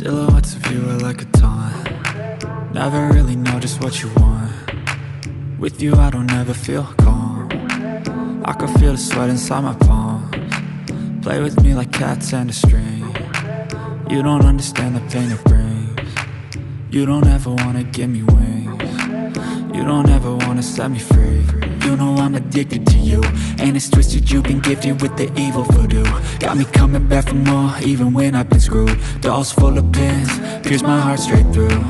Silhouettes of you are like a taunt. Never really know just what you want. With you I don't ever feel calm. I can feel the sweat inside my palms. Play with me like cats and a string. You don't understand the pain it brings. You don't ever wanna give me wings. You don't ever wanna set me free. You know I'm addicted to you, and it's twisted, you've been gifted with the evil voodoo. Got me coming back for more, even when I've been screwed. Dolls full of pins, pierce my heart straight through.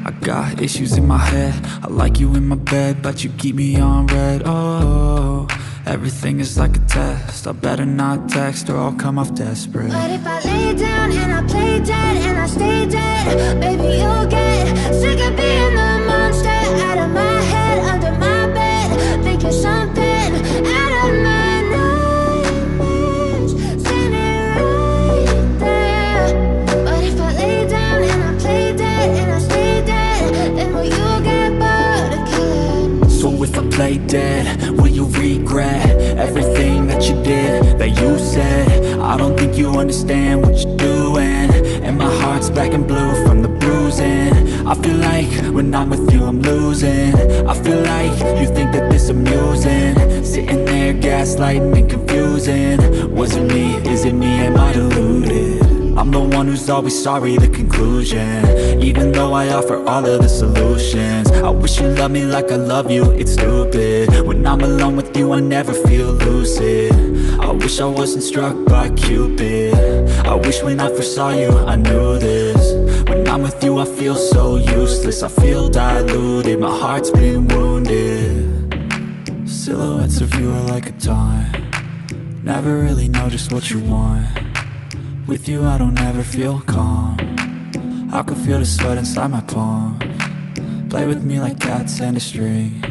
I got issues in my head, I like you in my bed, but you keep me on red. Oh, everything is like a test, I better not text or I'll come off desperate. But if I lay down and I play dead and I stay dead, baby you'll get sick of being the monster out of my head, under my bed, thinking something out of my nightmares, standing right there. But if I lay down and I play dead and I stay dead, then will you get bored of killing? So if I play dead, will you regret everything that you did, that you said? I don't think you understand what you're doing, and my heart's black and blue from the bruising. I feel like when I'm with you I'm losing. I feel like you think that this amusing, sitting there gaslighting and confusing. Was it me? Is it me? Am I deluded? I'm the one who's always sorry, the conclusion. Even though I offer all of the solutions, I wish you loved me like I love you, it's stupid. When I'm alone with you I never feel lucid. I wish I wasn't struck by Cupid. I wish when I first saw you I knew this. When I'm with you I feel so useless, I feel diluted, my heart's been wounded. Silhouettes of you are like a taunt. Never really know just what you want. With you I don't ever feel calm. I can feel the sweat inside my palms. Play with me like cats and a string.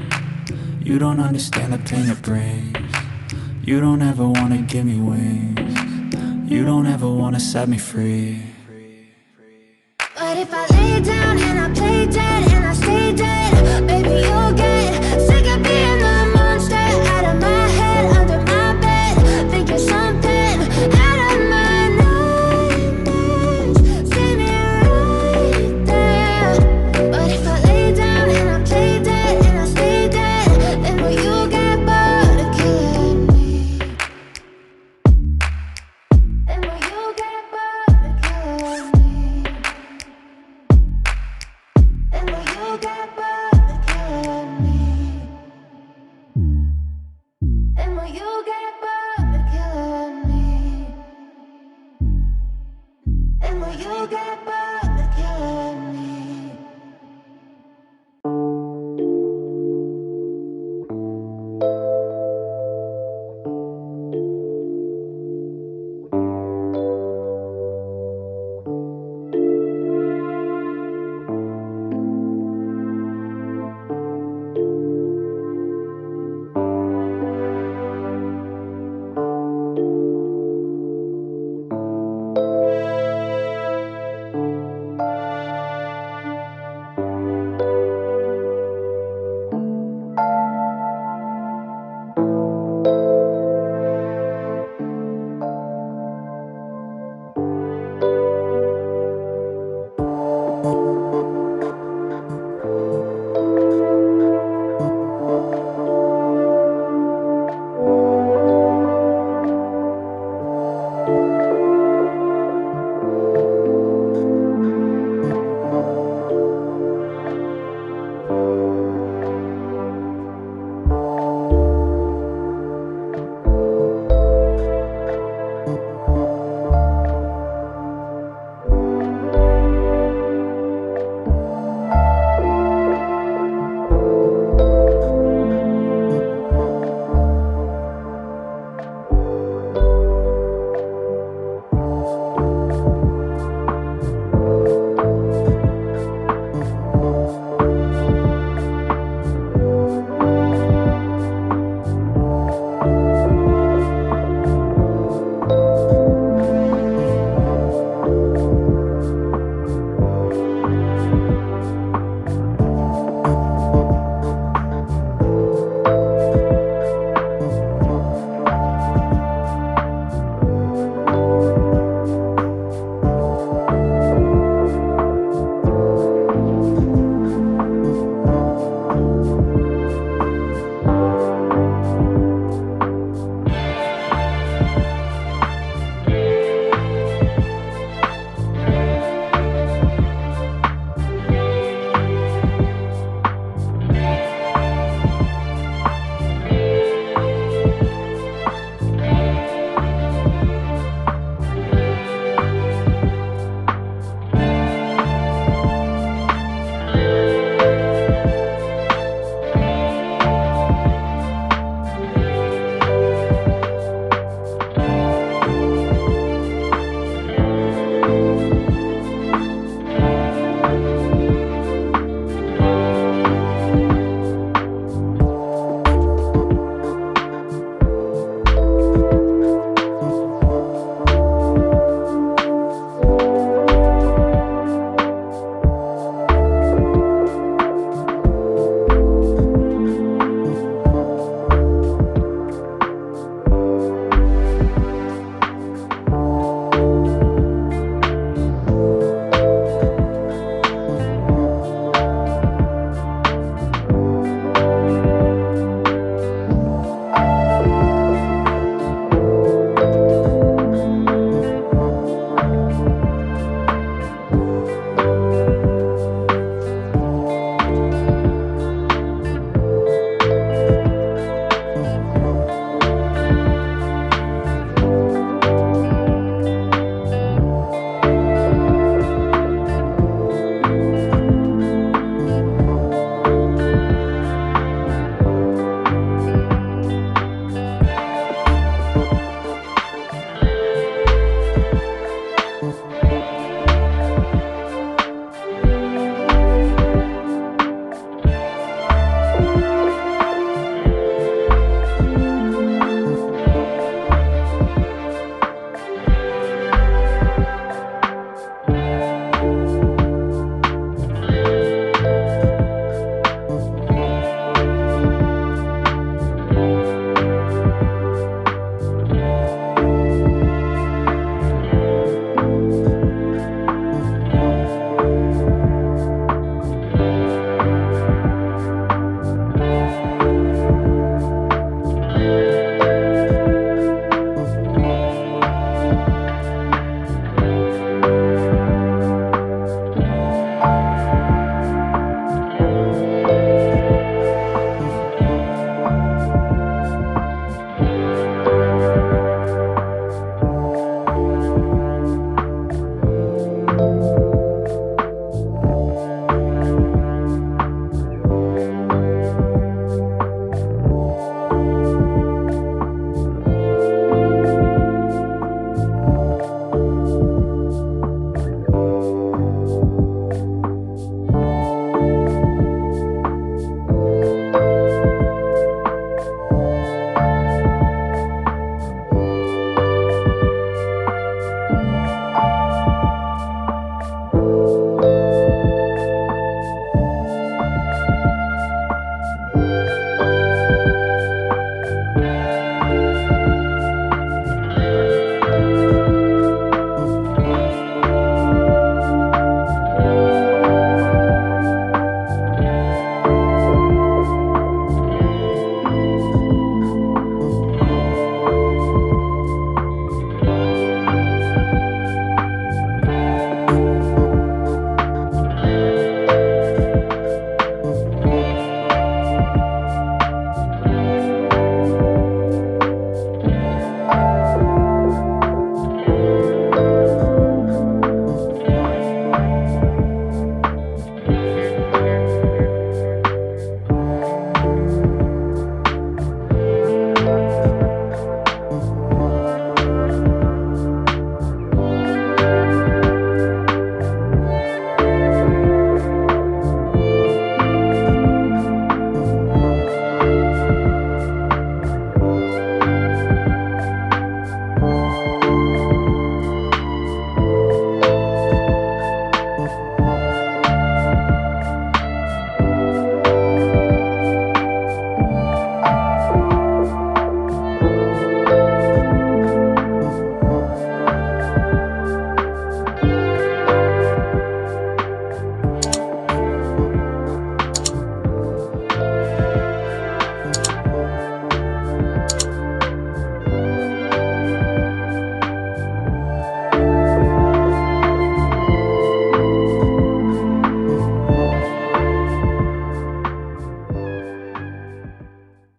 You don't understand the pain it brings. You don't ever wanna give me wings. You don't ever wanna set me free. But if I lay down and I play dead